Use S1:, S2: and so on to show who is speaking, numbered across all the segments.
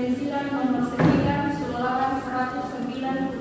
S1: Stensilan nomor 9, Sulawesi 199.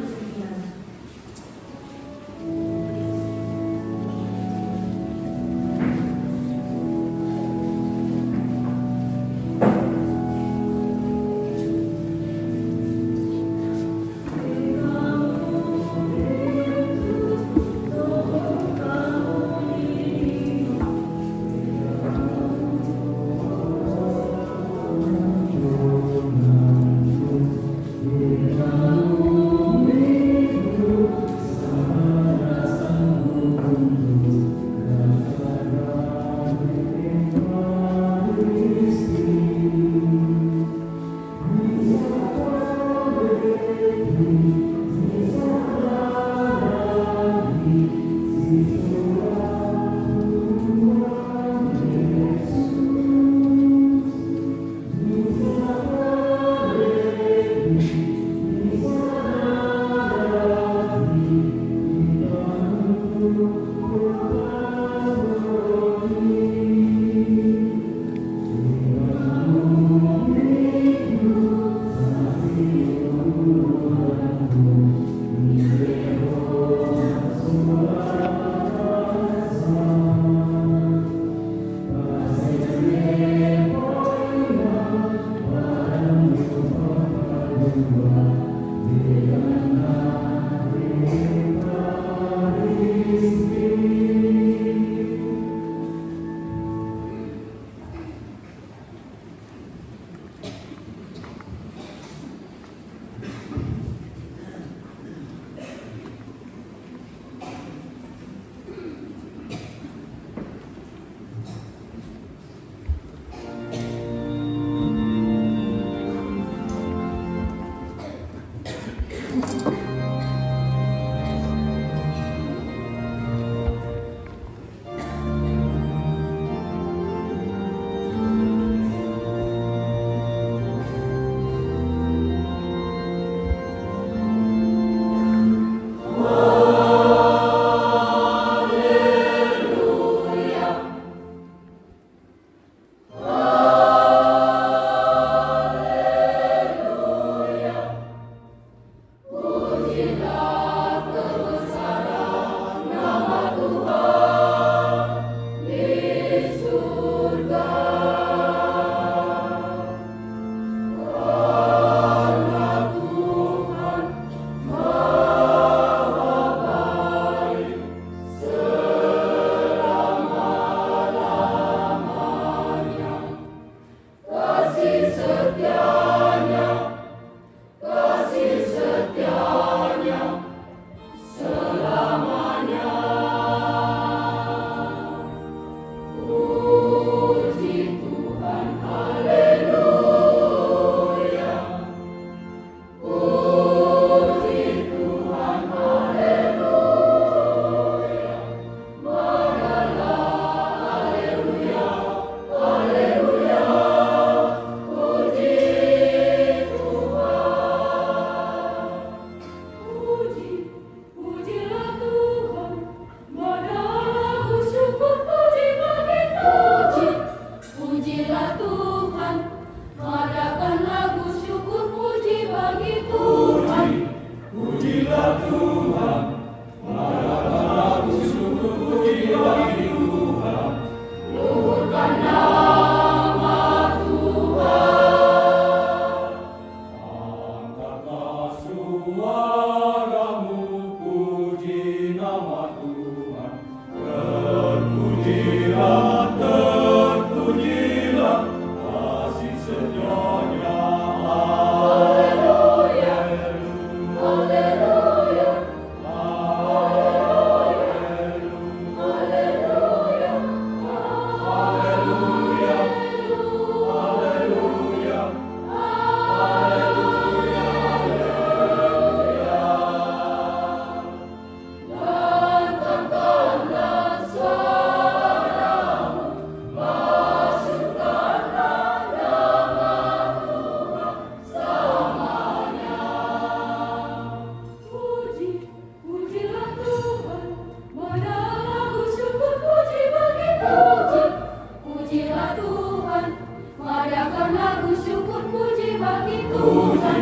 S1: Madakan lagu syukur puji bagi Tuhan.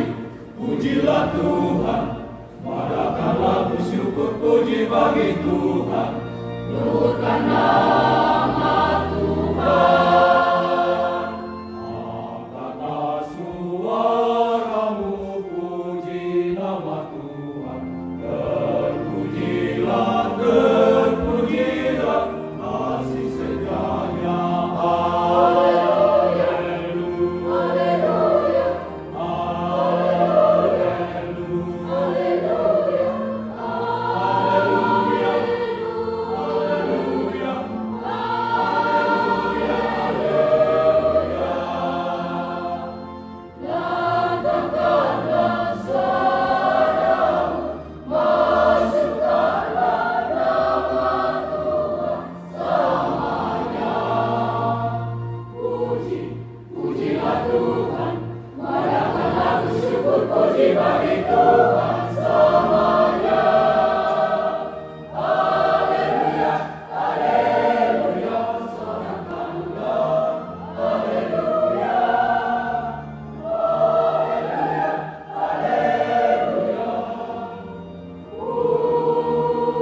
S2: Pujilah Tuhan, madakan lagu syukur puji bagi Tuhan.
S1: Luhurkan nama Tuhan.
S2: Angkatlah suaramu, puji nama Tuhan. Terpujilah, terpujilah, kasih setianya.
S1: Haleluya, haleluya,
S2: Haleluya,
S1: haleluya,
S2: haleluya, haleluya,
S1: Lantangkanlah suaramu, masukkanlah nama Tuhan selamanya. Pujilah Tuhan, madakan lagu syukur puji bagi Tuhan selamanya. Haleluya, haleluya, sorakanlah. Haleluya, haleluya, haleluya.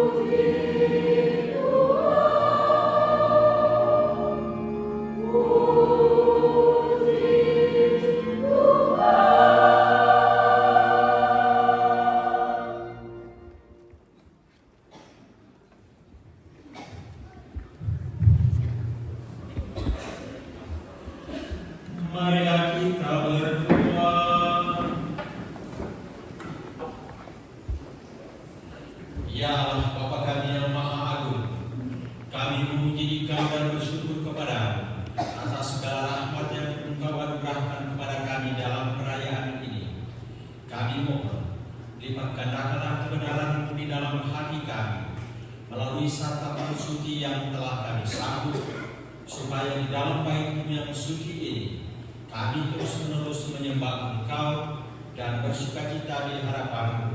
S1: Puji Tuhan, puji Tuhan.
S2: marilah kita berdoa.
S3: Ya Allah, Bapa kami yang Maha Agung, kami memuji Engkau dan bersyukur kepada-Mu atas segala rahmat yang Engkau anugerahkan kepada kami dalam perayaan ini. Kami mohon, lipat gandakanlah kebenaran-Mu di dalam hati kami melalui sabda suci yang telah kami sambut, supaya di dalam bait-Mu yang suci ini kami terus-menerus menyembah Engkau dan bersukacita di hadapan-Mu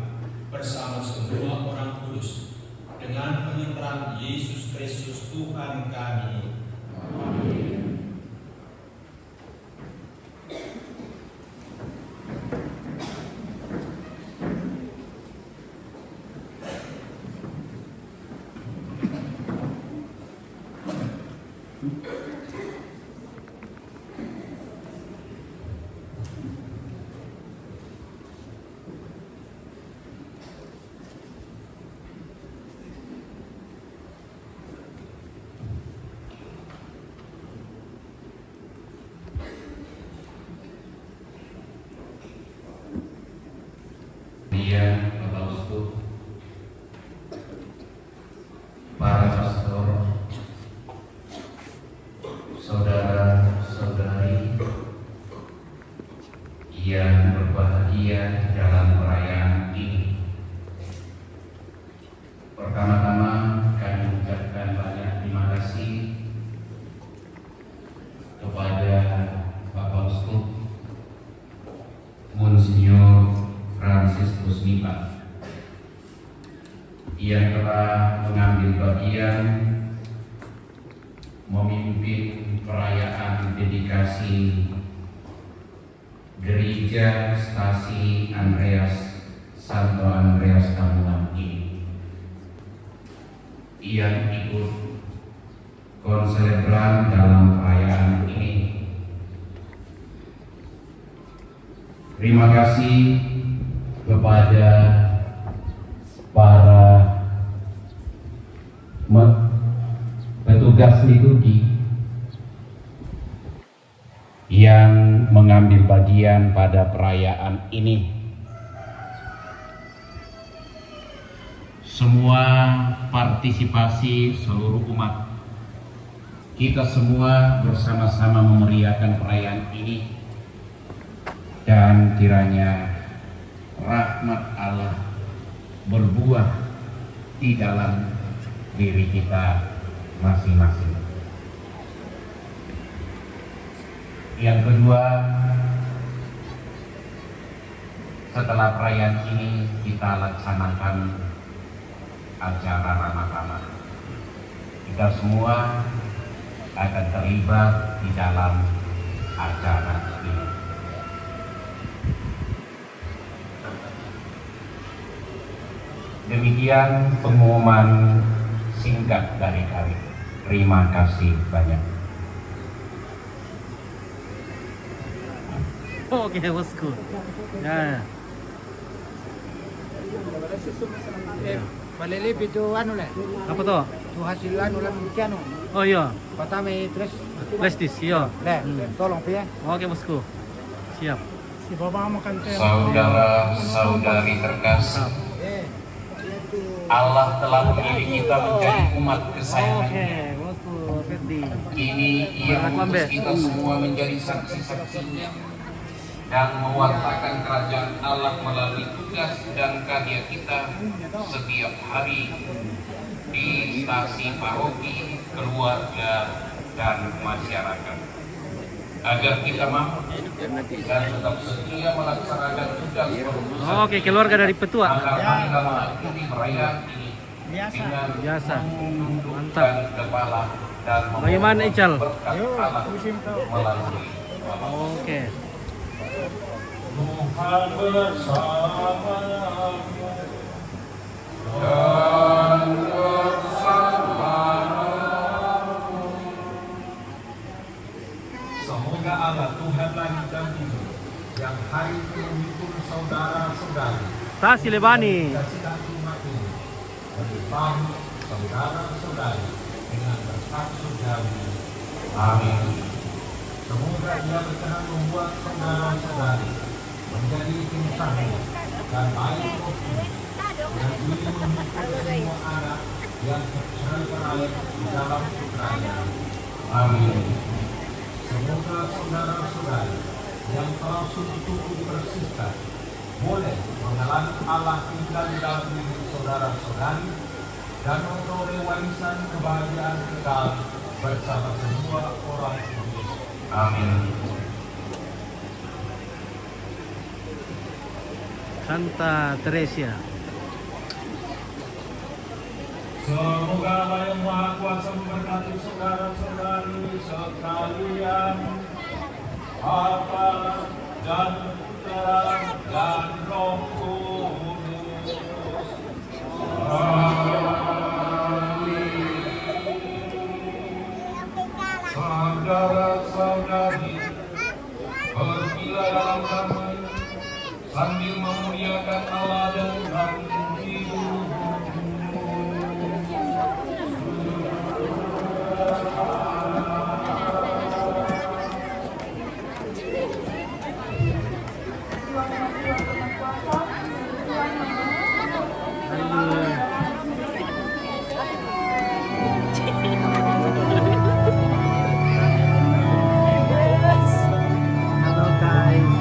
S3: bersama semua orang kudus dengan penyenteran Yesus Kristus Tuhan kami.
S4: Dia, Bapak Uskup, para pastor, saudara-saudari yang berbahagia dalam perayaan ini. Pertama-tama kami mengucapkan banyak terima kasih kepada Bapak Uskup Monsinyur Fransiskus Nipa yang telah mengambil bagian memimpin perayaan dedikasi Gereja Stasi Andreas Santo Andreas Tamulang ini. Yang ikut konselebran dalam perayaan ini. Terima kasih kepada para petugas liturgi yang mengambil bagian pada perayaan ini. Semua partisipasi seluruh umat, kita semua bersama-sama memeriahkan perayaan ini, dan kiranya rahmat Allah berbuah di dalam diri kita masing-masing. Yang kedua, setelah perayaan ini kita laksanakan acara ramah-ramah. Kita semua akan terlibat di dalam acara ini. Demikian pengumuman singkat dari kami. Terima kasih banyak.
S5: Oke, bosku. Ya.
S6: Palilip itu anu le,
S5: Apa tuh?
S6: itu hasil anu lah anu.
S5: Oh iya,
S6: Pertama terus
S5: plastis, iya.
S6: le, tolong ya.
S5: Oke, bosku. Siap.
S6: Si bapak makan teh.
S4: Saudara-saudari terkasih, Allah telah memilih kita menjadi umat kesayangannya.
S5: Bosku, Ferdi.
S4: Kini Ia mengutus kita semua menjadi saksi-saksinya dan mewartakan kerajaan Allah melalui tugas dan karya kita setiap hari di stasi paroki, keluarga, dan masyarakat. Agar kita mampu dan tetap setia melaksanakan tugas
S5: Oke, keluarga dari petua.
S4: maka marilah mengakhiri perayaan ini dengan
S5: Biasa.
S4: menundukkan
S5: Mantap.
S4: kepala dan
S5: Bagaimana, Ical?
S4: berkat Allah melalui
S5: Oke.
S2: Tuhan bersama
S4: dan bersama.
S2: Semoga Allah Tuhan langit dan bumi yang hari ini menghibur saudara-saudari
S5: Stasi Lebani.
S2: dan sedang umat ini memberitahu saudara-saudari dengan berkat surgawi.
S4: Amin.
S2: Semoga Ia berkenan membuat saudara-saudari menjadi tim sahih dan baik roh kudus yang ingin menghibur semua anak yang tercerai di dalam putranya.
S4: Amin.
S2: Semoga saudara-saudari yang telah sungguh-sungguh bersihkan boleh mengalami Allah tinggal di dalam diri saudara-saudari dan memperoleh warisan kebahagiaan kekal bersama semua orang kudus.
S4: Amin.
S5: Santa Teresia.
S2: Semoga Allah yang Maha Kuasa memberkati saudara-saudari sekalian, Bapa dan Putra dan Roh Kudus.
S4: Saudara-saudari, pergilah dalam damai sambil memuliakan Allah dengan hidup.
S5: Halo guys.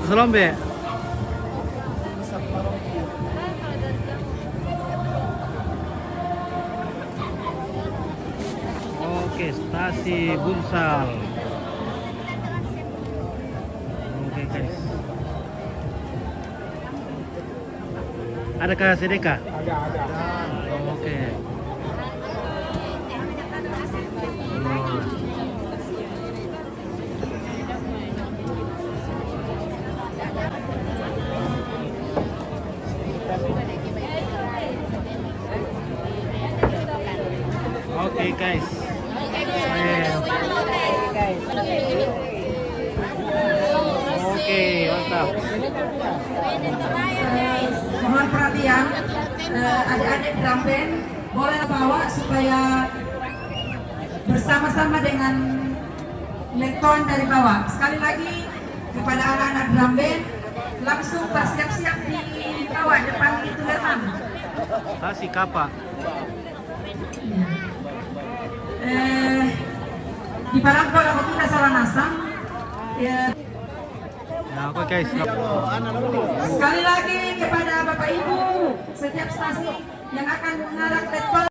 S5: Selombe. Oke, stasi Bunsal. Oke guys. Adakah sedekah?
S6: Ada.
S5: Oke. Oke guys. Oke, mantap.
S7: Mohon perhatian, adik-adik drum band boleh bawa supaya bersama-sama dengan lekton dari bawah. Sekali lagi kepada anak-anak drum band, langsung siap-siap di bawah depan itu letan.
S5: Kasih kapa.
S7: Di parang kalau aku tidak salah nasam.
S5: Nah, oke guys.
S7: Sekali lagi kepada Bapak Ibu setiap stasi yang akan mengarah lekton.